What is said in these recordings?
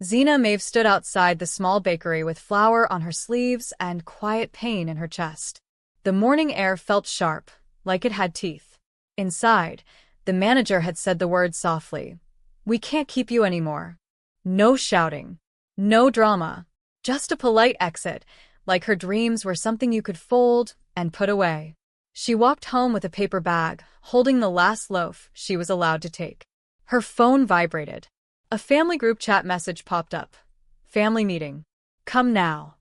Zena Maeve stood outside the small bakery with flour on her sleeves and quiet pain in her chest. The morning air felt sharp, like it had teeth. Inside, the manager had said the words softly. "We can't keep you anymore." No shouting. No drama. Just a polite exit, like her dreams were something you could fold and put away. She walked home with a paper bag, holding the last loaf she was allowed to take. Her phone vibrated. A family group chat message popped up. "Family meeting. Come now."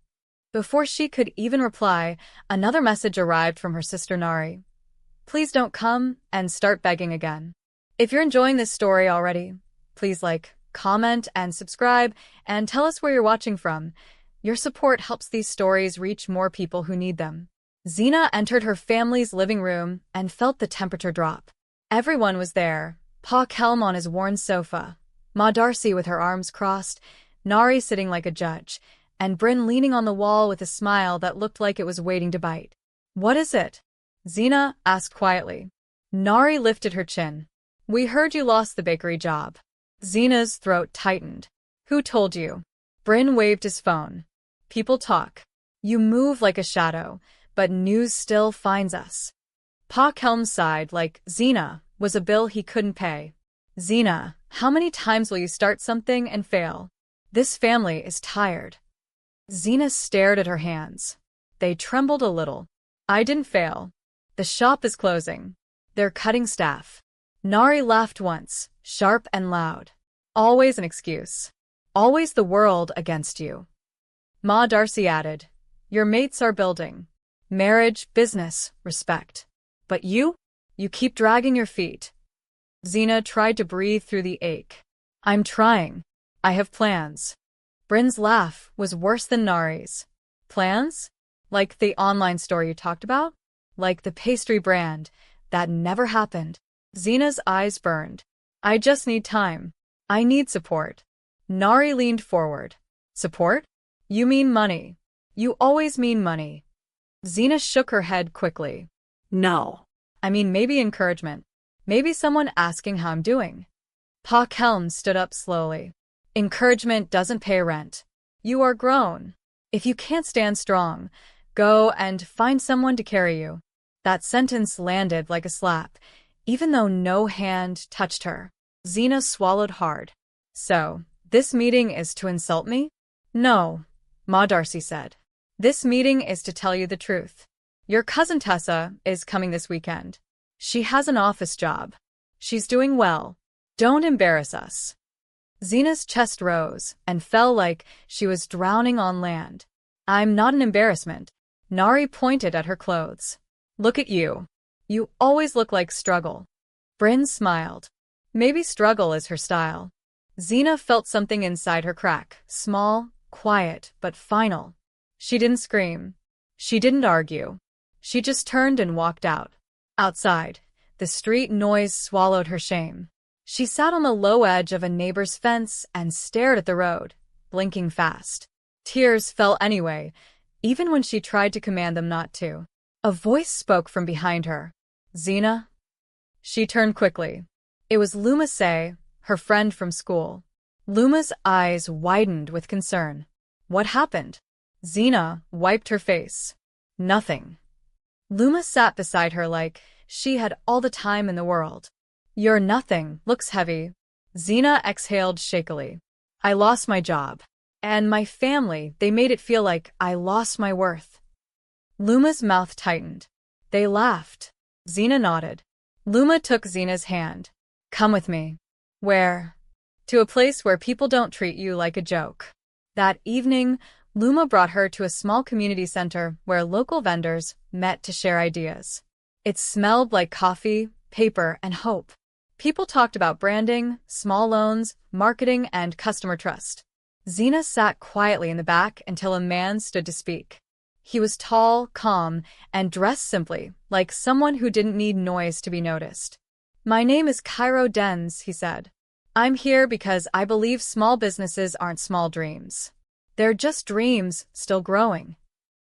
Before she could even reply, another message arrived from her sister Nari. "Please don't come," and start begging again. If you're enjoying this story already, please like, comment, and subscribe, and tell us where you're watching from. Your support helps these stories reach more people who need them. Zena entered her family's living room and felt the temperature drop. Everyone was there. Pa Kelm on his worn sofa, Ma Darcy with her arms crossed, Nari sitting like a judge, and Bryn leaning on the wall with a smile that looked like it was waiting to bite. "What is it?" Zena asked quietly. Nari lifted her chin. "We heard you lost the bakery job." Zena's throat tightened. "Who told you?" Bryn waved his phone. "People talk. You move like a shadow, but news still finds us." Pa Kelm sighed like Zena was a bill he couldn't pay. "Zena, how many times will you start something and fail? This family is tired." Zena stared at her hands. They trembled a little. "I didn't fail. The shop is closing. They're cutting staff." Nari laughed once, sharp and loud. "Always an excuse. Always the world against you." Ma Darcy added, "Your mates are building. Marriage, business, respect. But you keep dragging your feet." Zena tried to breathe through the ache. "I'm trying. I have plans." Bryn's laugh was worse than Nari's. "Plans? Like the online store you talked about? Like the pastry brand that never happened?" Zena's eyes burned. "I just need time. I need support." Nari leaned forward. "Support? You mean money. You always mean money." Zena shook her head quickly. "No. I mean maybe encouragement. Maybe someone asking how I'm doing." Pa Kelm stood up slowly. "Encouragement doesn't pay rent. You are grown. If you can't stand strong, go and find someone to carry you." That sentence landed like a slap, even though no hand touched her. Zena swallowed hard. "So, this meeting is to insult me?" "No," Ma Darcy said. "This meeting is to tell you the truth. Your cousin Tessa is coming this weekend. She has an office job. She's doing well. Don't embarrass us." Zena's chest rose and fell like she was drowning on land. "I'm not an embarrassment." Nari pointed at her clothes. "Look at you. You always look like struggle." Bryn smiled. Maybe struggle is her style. Zena felt something inside her crack, small, quiet, but final. She didn't scream. She didn't argue. She just turned and walked out. Outside, the street noise swallowed her shame. She sat on the low edge of a neighbor's fence and stared at the road, blinking fast. Tears fell anyway, even when she tried to command them not to. A voice spoke from behind her. "Zena?" She turned quickly. It was Luma Say, her friend from school. Luma's eyes widened with concern. "What happened?" Zena wiped her face. "Nothing." Luma sat beside her like she had all the time in the world. "Your nothing looks heavy." Zena exhaled shakily. "I lost my job. And my family, they made it feel like I lost my worth." Luma's mouth tightened. They laughed. Zena nodded. Luma took Zena's hand. "Come with me." "Where?" "To a place where people don't treat you like a joke." That evening, Luma brought her to a small community center where local vendors met to share ideas. It smelled like coffee, paper, and hope. People talked about branding, small loans, marketing, and customer trust. Zena sat quietly in the back until a man stood to speak. He was tall, calm, and dressed simply, like someone who didn't need noise to be noticed. "My name is Cairo Denz," he said. "I'm here because I believe small businesses aren't small dreams. They're just dreams, still growing."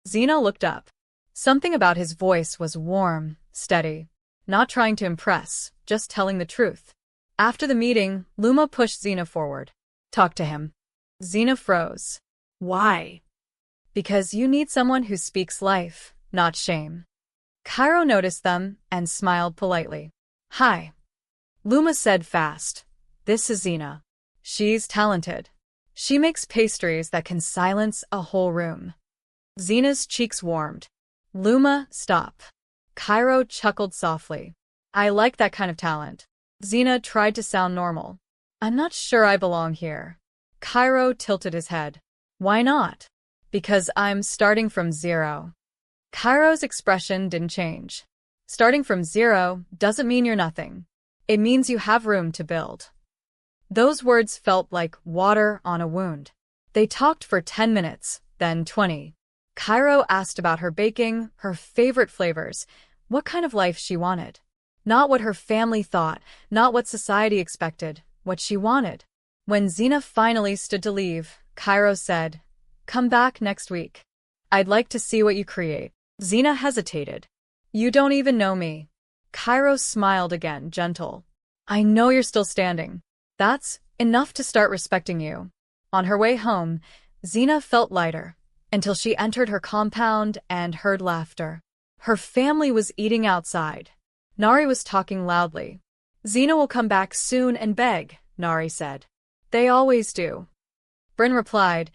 Zena looked up. Something about his voice was warm, steady, not trying to impress, just telling the truth. After the meeting, Luma pushed Zena forward. "Talk to him." Xena froze. Why? Because you need someone who speaks life, not shame. Cairo noticed them and smiled politely. Hi. Luma said fast. This is Xena. She's talented. She makes pastries that can silence a whole room. Xena's cheeks warmed. Luma, stop. Cairo chuckled softly. I like that kind of talent. Xena tried to sound normal. I'm not sure I belong here. Cairo tilted his head. Why not? Because I'm starting from zero. Cairo's expression didn't change. Starting from zero doesn't mean you're nothing. It means you have room to build. Those words felt like water on a wound. They talked for 10 minutes, then 20. Cairo asked about her baking, her favorite flavors, what kind of life she wanted. Not what her family thought, not what society expected, what she wanted. When Xena finally stood to leave, Cairo said, Come back next week. I'd like to see what you create. Xena hesitated. You don't even know me. Cairo smiled again, gentle. I know you're still standing. That's enough to start respecting you. On her way home, Xena felt lighter, until she entered her compound and heard laughter. Her family was eating outside. Nari was talking loudly. Xena will come back soon and beg, Nari said. They always do. Bryn replied,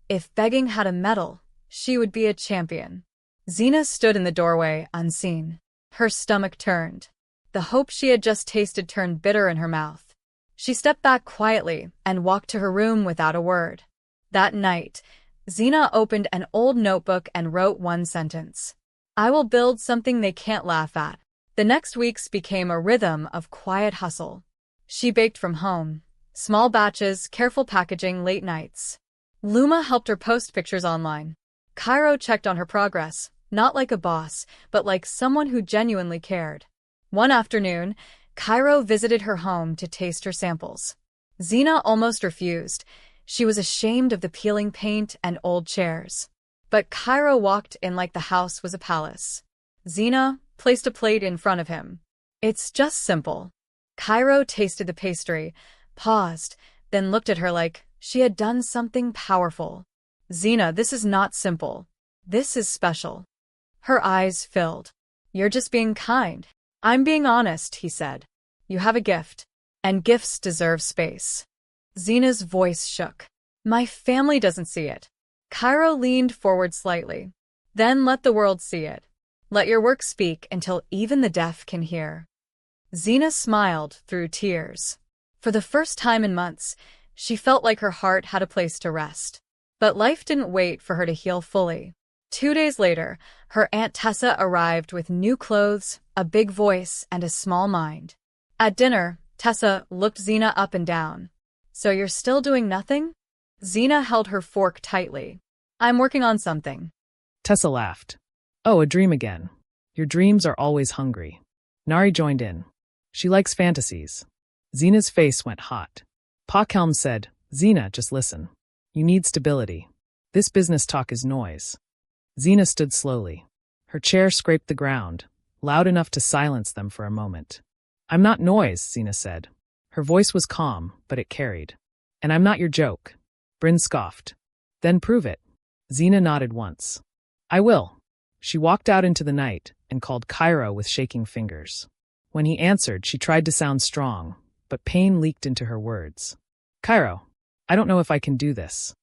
if begging had a medal, she would be a champion. Xena stood in the doorway, unseen. Her stomach turned. The hope she had just tasted turned bitter in her mouth. She stepped back quietly and walked to her room without a word. That night, Xena opened an old notebook and wrote one sentence. I will build something they can't laugh at. The next weeks became a rhythm of quiet hustle. She baked from home. Small batches, careful packaging, late nights. Luma helped her post pictures online. Cairo checked on her progress, not like a boss, but like someone who genuinely cared. One afternoon, Cairo visited her home to taste her samples. Xena almost refused. She was ashamed of the peeling paint and old chairs. But Cairo walked in like the house was a palace. Xena placed a plate in front of him. It's just simple. Cairo tasted the pastry, paused, then looked at her like she had done something powerful. Xena, this is not simple. This is special. Her eyes filled. You're just being kind. I'm being honest, he said. You have a gift, and gifts deserve space. Xena's voice shook. My family doesn't see it. Cairo leaned forward slightly. Then let the world see it. Let your work speak until even the deaf can hear. Xena smiled through tears. For the first time in months, she felt like her heart had a place to rest. But life didn't wait for her to heal fully. 2 days later, her Aunt Tessa arrived with new clothes, a big voice, and a small mind. At dinner, Tessa looked Xena up and down. So you're still doing nothing? Xena held her fork tightly. I'm working on something. Tessa laughed. Oh, a dream again. Your dreams are always hungry. Nari joined in. She likes fantasies. Xena's face went hot. Pa Kelm said, Xena, just listen. You need stability. This business talk is noise. Xena stood slowly. Her chair scraped the ground, loud enough to silence them for a moment. I'm not noise, Xena said. Her voice was calm, but it carried. And I'm not your joke. Bryn scoffed. Then prove it. Xena nodded once. I will. She walked out into the night and called Cairo with shaking fingers. When he answered, she tried to sound strong, but pain leaked into her words. Cairo, I don't know if I can do this.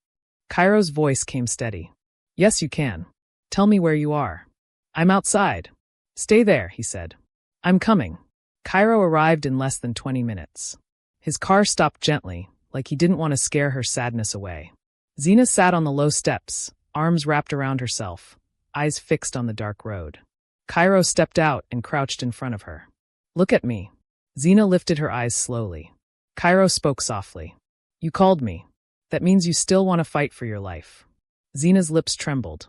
Cairo's voice came steady. Yes, you can. Tell me where you are. I'm outside. Stay there, he said. I'm coming. Cairo arrived in less than 20 minutes. His car stopped gently, like he didn't want to scare her sadness away. Xena sat on the low steps, arms wrapped around herself, eyes fixed on the dark road. Cairo stepped out and crouched in front of her. Look at me. Xena lifted her eyes slowly. Cairo spoke softly. You called me. That means you still want to fight for your life. Xena's lips trembled.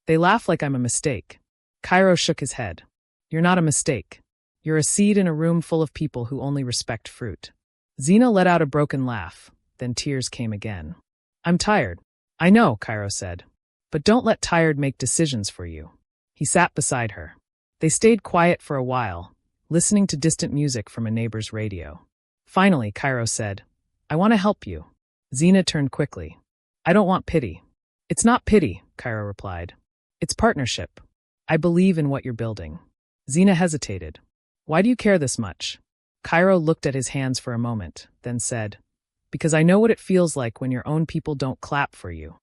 They laugh like I'm a mistake. Cairo shook his head. You're not a mistake. You're a seed in a room full of people who only respect fruit. Xena let out a broken laugh, then tears came again. I'm tired. I know, Cairo said. But don't let tired make decisions for you. He sat beside her. They stayed quiet for a while, listening to distant music from a neighbor's radio. Finally, Cairo said, I want to help you. Xena turned quickly. I don't want pity. It's not pity, Cairo replied. It's partnership. I believe in what you're building. Zena hesitated. Why do you care this much? Cairo looked at his hands for a moment, then said, because I know what it feels like when your own people don't clap for you.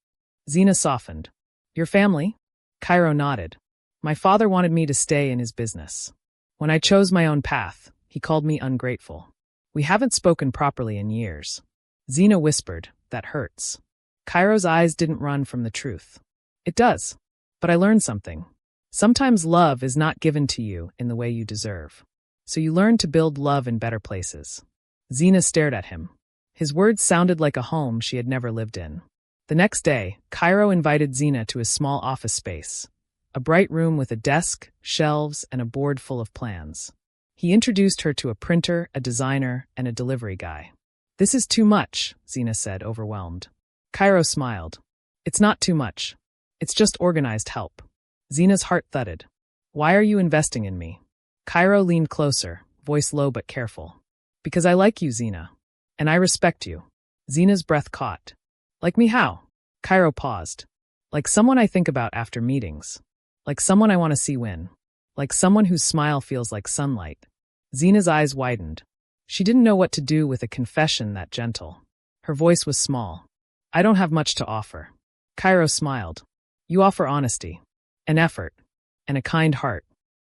Zena softened. Your family? Cairo nodded. My father wanted me to stay in his business. When I chose my own path, he called me ungrateful. We haven't spoken properly in years. Zena whispered, that hurts. Cairo's eyes didn't run from the truth. It does. But I learned something. Sometimes love is not given to you in the way you deserve. So you learn to build love in better places. Zena stared at him. His words sounded like a home she had never lived in. The next day, Cairo invited Zena to his small office space, a bright room with a desk, shelves, and a board full of plans. He introduced her to a printer, a designer, and a delivery guy. This is too much, Zena said, overwhelmed. Cairo smiled. It's not too much. It's just organized help. Zena's heart thudded. Why are you investing in me? Cairo leaned closer, voice low but careful. Because I like you, Zena. And I respect you. Zena's breath caught. Like me how? Cairo paused. Like someone I think about after meetings. Like someone I want to see win. Like someone whose smile feels like sunlight. Zena's eyes widened. She didn't know what to do with a confession that gentle. Her voice was small. I don't have much to offer. Cairo smiled. You offer honesty, an effort, and a kind heart.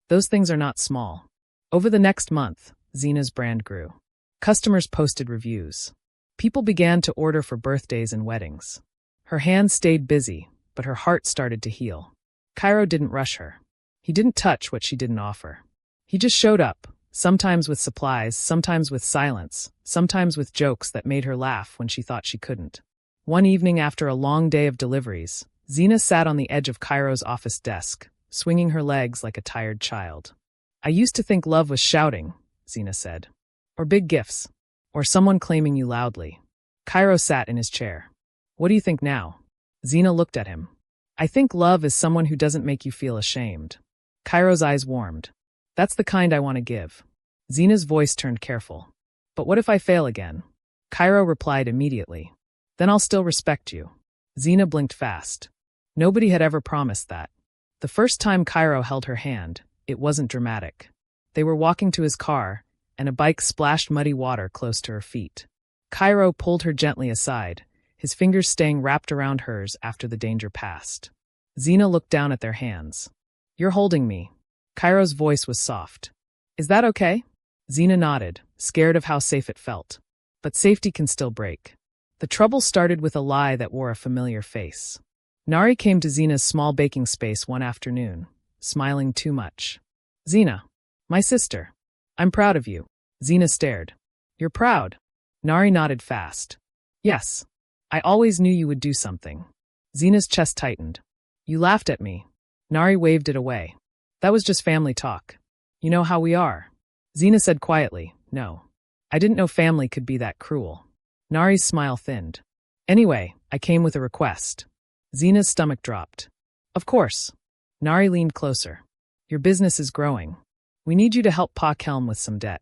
Those things are not small. Over the next month, Zena's brand grew. Customers posted reviews. People began to order for birthdays and weddings. Her hands stayed busy, but her heart started to heal. Cairo didn't rush her. He didn't touch what she didn't offer. He just showed up, sometimes with supplies, sometimes with silence, sometimes with jokes that made her laugh when she thought she couldn't. One evening after a long day of deliveries, Zena sat on the edge of Cairo's office desk, swinging her legs like a tired child. I used to think love was shouting, Zena said. Or big gifts. Or someone claiming you loudly. Cairo sat in his chair. What do you think now? Zena looked at him. I think love is someone who doesn't make you feel ashamed. Cairo's eyes warmed. That's the kind I want to give. Zena's voice turned careful. But what if I fail again? Cairo replied immediately. Then I'll still respect you. Zena blinked fast. Nobody had ever promised that. The first time Cairo held her hand, it wasn't dramatic. They were walking to his car, and a bike splashed muddy water close to her feet. Cairo pulled her gently aside, his fingers staying wrapped around hers after the danger passed. Zena looked down at their hands. You're holding me. Cairo's voice was soft. Is that okay? Zena nodded, scared of how safe it felt. But safety can still break. The trouble started with a lie that wore a familiar face. Nari came to Zena's small baking space one afternoon, smiling too much. Zena. My sister. I'm proud of you. Zena stared. You're proud? Nari nodded fast. Yes. I always knew you would do something. Zena's chest tightened. You laughed at me. Nari waved it away. That was just family talk. You know how we are. Zena said quietly, no. I didn't know family could be that cruel. Nari's smile thinned. Anyway, I came with a request. Zena's stomach dropped. Of course. Nari leaned closer. Your business is growing. We need you to help Pa Kelm with some debt.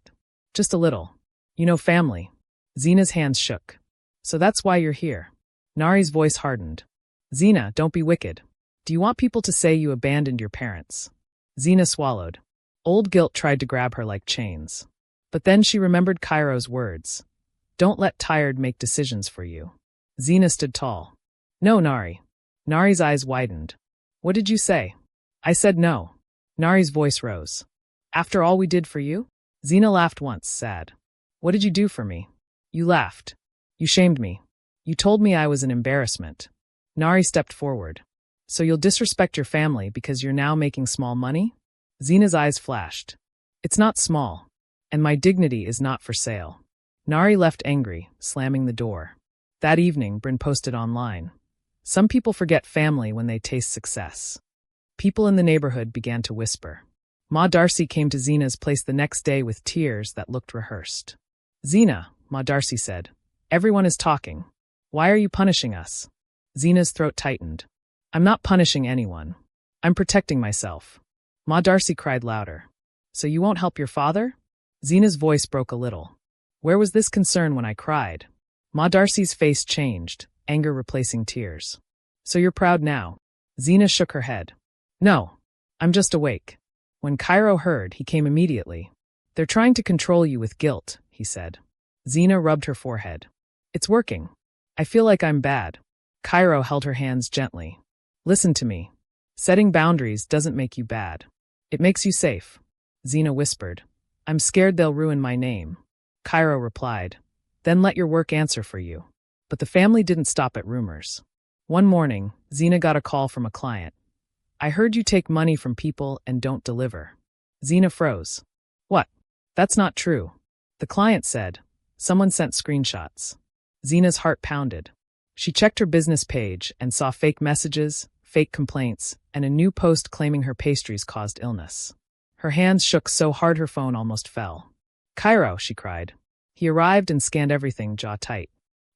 Just a little. You know, family. Zena's hands shook. So that's why you're here. Nari's voice hardened. Zena, don't be wicked. Do you want people to say you abandoned your parents? Zena swallowed. Old guilt tried to grab her like chains. But then she remembered Cairo's words. Don't let tired make decisions for you. Zena stood tall. No, Nari. Nari's eyes widened. What did you say? I said no. Nari's voice rose. After all we did for you? Zena laughed once, sad. What did you do for me? You laughed. You shamed me. You told me I was an embarrassment. Nari stepped forward. So you'll disrespect your family because you're now making small money? Zena's eyes flashed. It's not small. And my dignity is not for sale. Nari left angry, slamming the door. That evening, Bryn posted online. Some people forget family when they taste success. People in the neighborhood began to whisper. Ma Darcy came to Zena's place the next day with tears that looked rehearsed. Zena, Ma Darcy said, everyone is talking. Why are you punishing us? Zena's throat tightened. I'm not punishing anyone. I'm protecting myself. Ma Darcy cried louder. So you won't help your father? Zena's voice broke a little. Where was this concern when I cried? Ma Darcy's face changed, anger replacing tears. So you're proud now? Zena shook her head. No, I'm just awake. When Cairo heard, he came immediately. They're trying to control you with guilt, he said. Zena rubbed her forehead. It's working. I feel like I'm bad. Cairo held her hands gently. Listen to me. Setting boundaries doesn't make you bad. It makes you safe. Zena whispered. I'm scared they'll ruin my name. Cairo replied. Then let your work answer for you. But the family didn't stop at rumors. One morning, Zena got a call from a client. I heard you take money from people and don't deliver. Zena froze. What? That's not true. The client said. Someone sent screenshots. Zena's heart pounded. She checked her business page and saw fake messages, fake complaints, and a new post claiming her pastries caused illness. Her hands shook so hard her phone almost fell. Cairo, she cried. He arrived and scanned everything, jaw tight.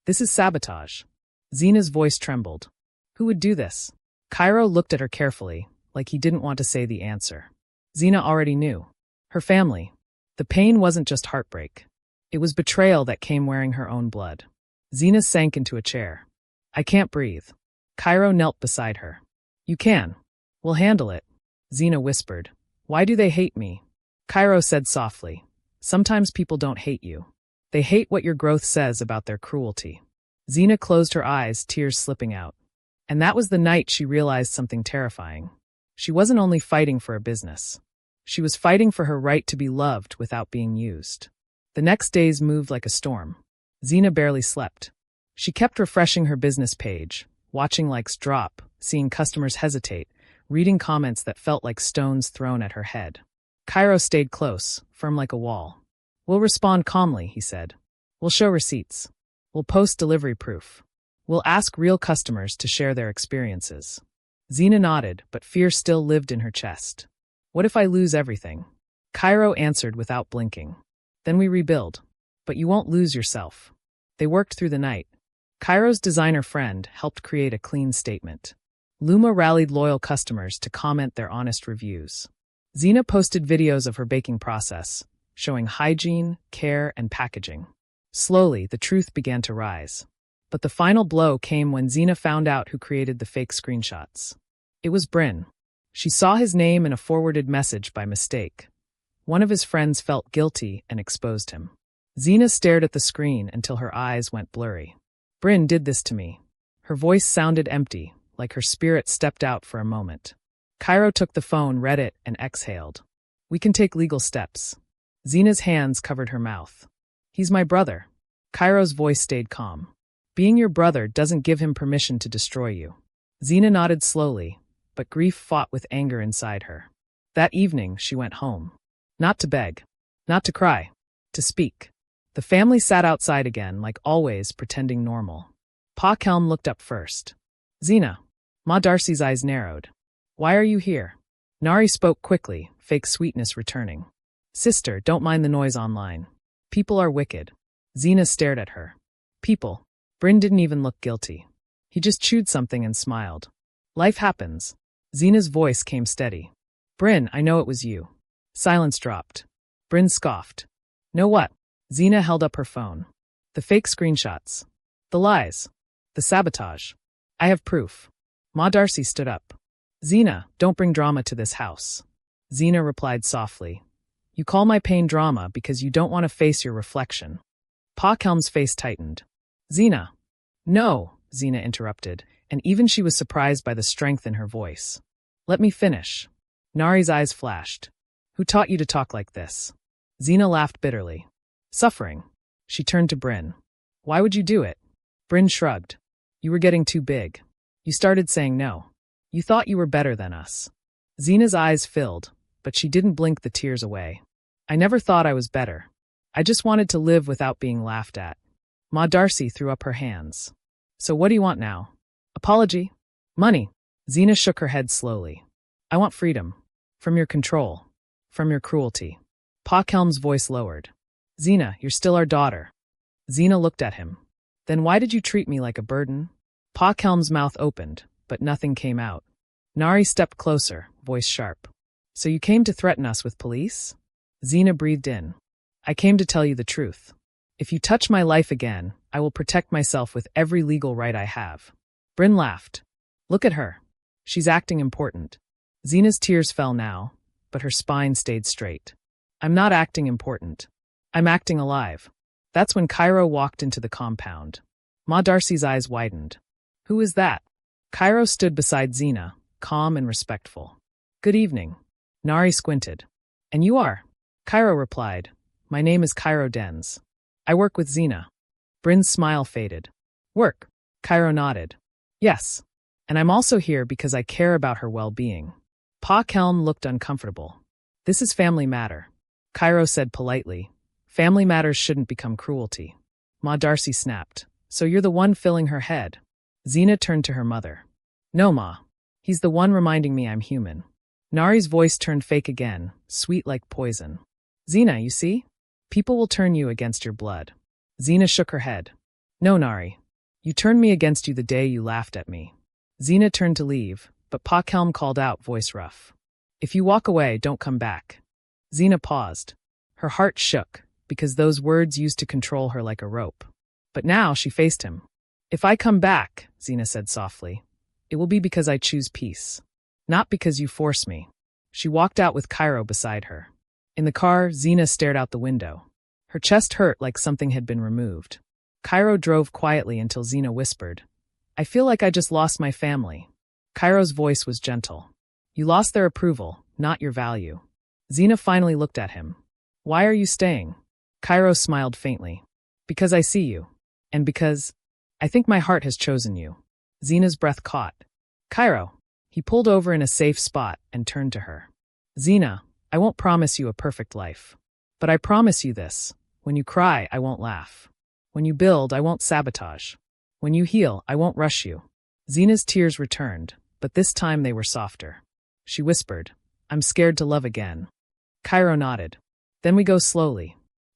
This is sabotage. Zena's voice trembled. Who would do this? Cairo looked at her carefully, like he didn't want to say the answer. Zena already knew. Her family. The pain wasn't just heartbreak. It was betrayal that came wearing her own blood. Zena sank into a chair. I can't breathe. Cairo knelt beside her. You can. We'll handle it. Zena whispered. Why do they hate me? Cairo said softly. Sometimes people don't hate you. They hate what your growth says about their cruelty. Zena closed her eyes, tears slipping out. And that was the night she realized something terrifying. She wasn't only fighting for a business. She was fighting for her right to be loved without being used. The next days moved like a storm. Zena barely slept. She kept refreshing her business page, watching likes drop, seeing customers hesitate, reading comments that felt like stones thrown at her head. Cairo stayed close, firm like a wall. We'll respond calmly, he said. We'll show receipts. We'll post delivery proof. We'll ask real customers to share their experiences. Zena nodded, but fear still lived in her chest. What if I lose everything? Cairo answered without blinking. Then we rebuild. But you won't lose yourself. They worked through the night. Cairo's designer friend helped create a clean statement. Luma rallied loyal customers to comment their honest reviews. Zena posted videos of her baking process, showing hygiene, care, and packaging. Slowly, the truth began to rise. But the final blow came when Zena found out who created the fake screenshots. It was Bryn. She saw his name in a forwarded message by mistake. One of his friends felt guilty and exposed him. Zena stared at the screen until her eyes went blurry. Bryn did this to me. Her voice sounded empty, like her spirit stepped out for a moment. Cairo took the phone, read it, and exhaled. We can take legal steps. Zena's hands covered her mouth. He's my brother. Cairo's voice stayed calm. Being your brother doesn't give him permission to destroy you. Zena nodded slowly, but grief fought with anger inside her. That evening, she went home. Not to beg. Not to cry. To speak. The family sat outside again, like always, pretending normal. Pa Kelm looked up first. Zena. Ma Darcy's eyes narrowed. Why are you here? Nari spoke quickly, fake sweetness returning. Sister, don't mind the noise online. People are wicked. Zena stared at her. People. Bryn didn't even look guilty. He just chewed something and smiled. Life happens. Zena's voice came steady. Bryn, I know it was you. Silence dropped. Bryn scoffed. Know what? Zena held up her phone. The fake screenshots. The lies. The sabotage. I have proof. Ma Darcy stood up. Zena, don't bring drama to this house. Zena replied softly. You call my pain drama because you don't want to face your reflection. Pa Kelm's face tightened. Zena. No, Zena interrupted, and even she was surprised by the strength in her voice. Let me finish. Nari's eyes flashed. Who taught you to talk like this? Zena laughed bitterly. Suffering. She turned to Bryn. Why would you do it? Bryn shrugged. You were getting too big. You started saying no. You thought you were better than us. Zena's eyes filled, but she didn't blink the tears away. I never thought I was better. I just wanted to live without being laughed at. Ma Darcy threw up her hands. So what do you want now? Apology? Money? Zena shook her head slowly. I want freedom. From your control. From your cruelty. Pa Kelm's voice lowered. Zena, you're still our daughter. Zena looked at him. Then why did you treat me like a burden? Pa Kelm's mouth opened, but nothing came out. Nari stepped closer, voice sharp. So you came to threaten us with police? Zena breathed in. I came to tell you the truth. If you touch my life again, I will protect myself with every legal right I have. Bryn laughed. Look at her. She's acting important. Zena's tears fell now, but her spine stayed straight. I'm not acting important. I'm acting alive. That's when Cairo walked into the compound. Ma Darcy's eyes widened. Who is that? Cairo stood beside Zena, calm and respectful. Good evening. Nari squinted. And you are? Cairo replied. My name is Cairo Dens. I work with Zena. Bryn's smile faded. Work? Cairo nodded. Yes. And I'm also here because I care about her well-being. Pa Kelm looked uncomfortable. This is family matter. Cairo said politely. Family matters shouldn't become cruelty. Ma Darcy snapped. So you're the one filling her head. Zena turned to her mother. No, Ma. He's the one reminding me I'm human. Nari's voice turned fake again, sweet like poison. Zena, you see? People will turn you against your blood. Zena shook her head. No, Nari. You turned me against you the day you laughed at me. Zena turned to leave, but Pa Kelm called out, voice rough. If you walk away, don't come back. Zena paused. Her heart shook, because those words used to control her like a rope. But now she faced him. If I come back, Zena said softly, it will be because I choose peace. Not because you force me. She walked out with Cairo beside her. In the car, Zena stared out the window. Her chest hurt like something had been removed. Cairo drove quietly until Zena whispered, I feel like I just lost my family. Cairo's voice was gentle. You lost their approval, not your value. Zena finally looked at him. Why are you staying? Cairo smiled faintly. Because I see you. And because I think my heart has chosen you. Zena's breath caught. Cairo. He pulled over in a safe spot and turned to her. Zena, I won't promise you a perfect life. But I promise you this. When you cry, I won't laugh. When you build, I won't sabotage. When you heal, I won't rush you. Zena's tears returned, but this time they were softer. She whispered, I'm scared to love again. Cairo nodded. Then we go slowly.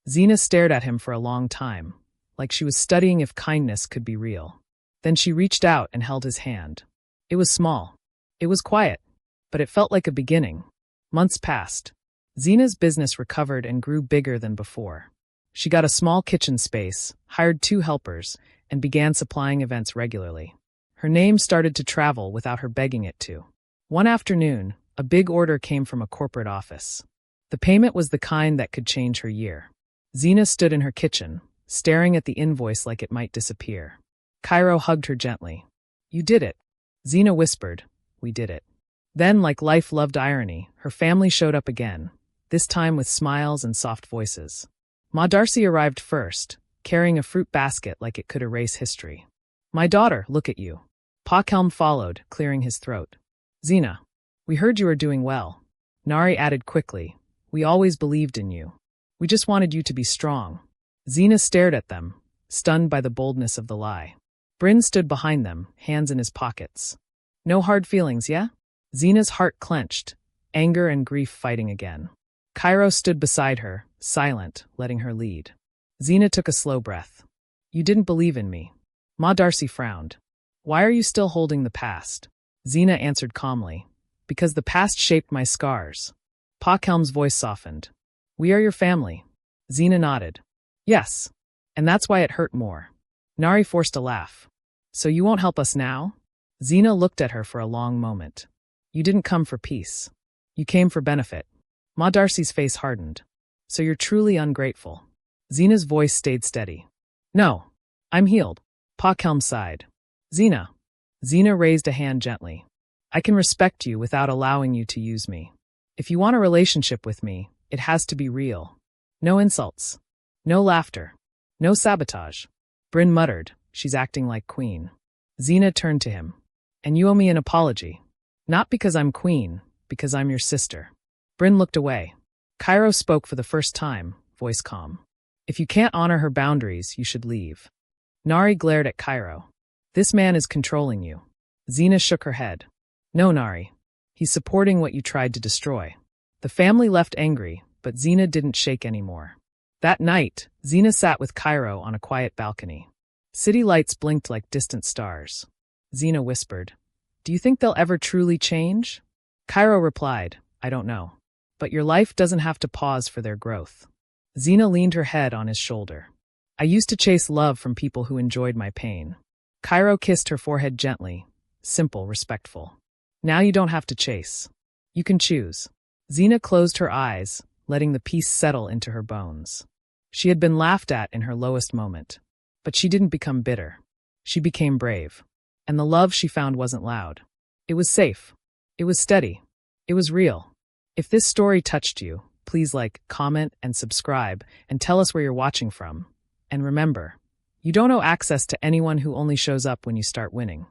Zena stared at him for a long time, like she was studying if kindness could be real. Then she reached out and held his hand. It was small. It was quiet, but it felt like a beginning. Months passed. Zena's business recovered and grew bigger than before. She got a small kitchen space, hired 2 helpers, and began supplying events regularly. Her name started to travel without her begging it to. One afternoon, a big order came from a corporate office. The payment was the kind that could change her year. Zena stood in her kitchen, staring at the invoice like it might disappear. Cairo hugged her gently. You did it. Zena whispered, we did it. Then, like life loved irony, her family showed up again, this time with smiles and soft voices. Ma Darcy arrived first, carrying a fruit basket like it could erase history. My daughter, look at you. Pa Kelm followed, clearing his throat. Zena, we heard you were doing well. Nari added quickly, we always believed in you. We just wanted you to be strong. Zena stared at them, stunned by the boldness of the lie. Bryn stood behind them, hands in his pockets. No hard feelings, yeah? Zena's heart clenched, anger and grief fighting again. Cairo stood beside her, silent, letting her lead. Zena took a slow breath. You didn't believe in me. Ma Darcy frowned. Why are you still holding the past? Zena answered calmly. Because the past shaped my scars. Pa Kelm's voice softened. We are your family. Zena nodded. Yes. And that's why it hurt more. Nari forced a laugh. So you won't help us now? Zena looked at her for a long moment. You didn't come for peace. You came for benefit. Ma Darcy's face hardened. So you're truly ungrateful. Zena's voice stayed steady. No. I'm healed. Pa Kelm sighed. Zena. Zena raised a hand gently. I can respect you without allowing you to use me. If you want a relationship with me, it has to be real. No insults. No laughter. No sabotage. Bryn muttered, she's acting like queen. Zena turned to him. And you owe me an apology. Not because I'm queen, because I'm your sister. Bryn looked away. Cairo spoke for the first time, voice calm. If you can't honor her boundaries, you should leave. Nari glared at Cairo. This man is controlling you. Zena shook her head. No, Nari. He's supporting what you tried to destroy. The family left angry, but Zena didn't shake anymore. That night, Zena sat with Cairo on a quiet balcony. City lights blinked like distant stars. Zena whispered, Do you think they'll ever truly change? Cairo replied, I don't know. But your life doesn't have to pause for their growth. Zena leaned her head on his shoulder. I used to chase love from people who enjoyed my pain. Cairo kissed her forehead gently, simple, respectful. Now you don't have to chase. You can choose. Zena closed her eyes, letting the peace settle into her bones. She had been laughed at in her lowest moment. But she didn't become bitter. She became brave. And the love she found wasn't loud. It was safe. It was steady. It was real. If this story touched you, please like, comment, and subscribe, and tell us where you're watching from. And remember, you don't owe access to anyone who only shows up when you start winning.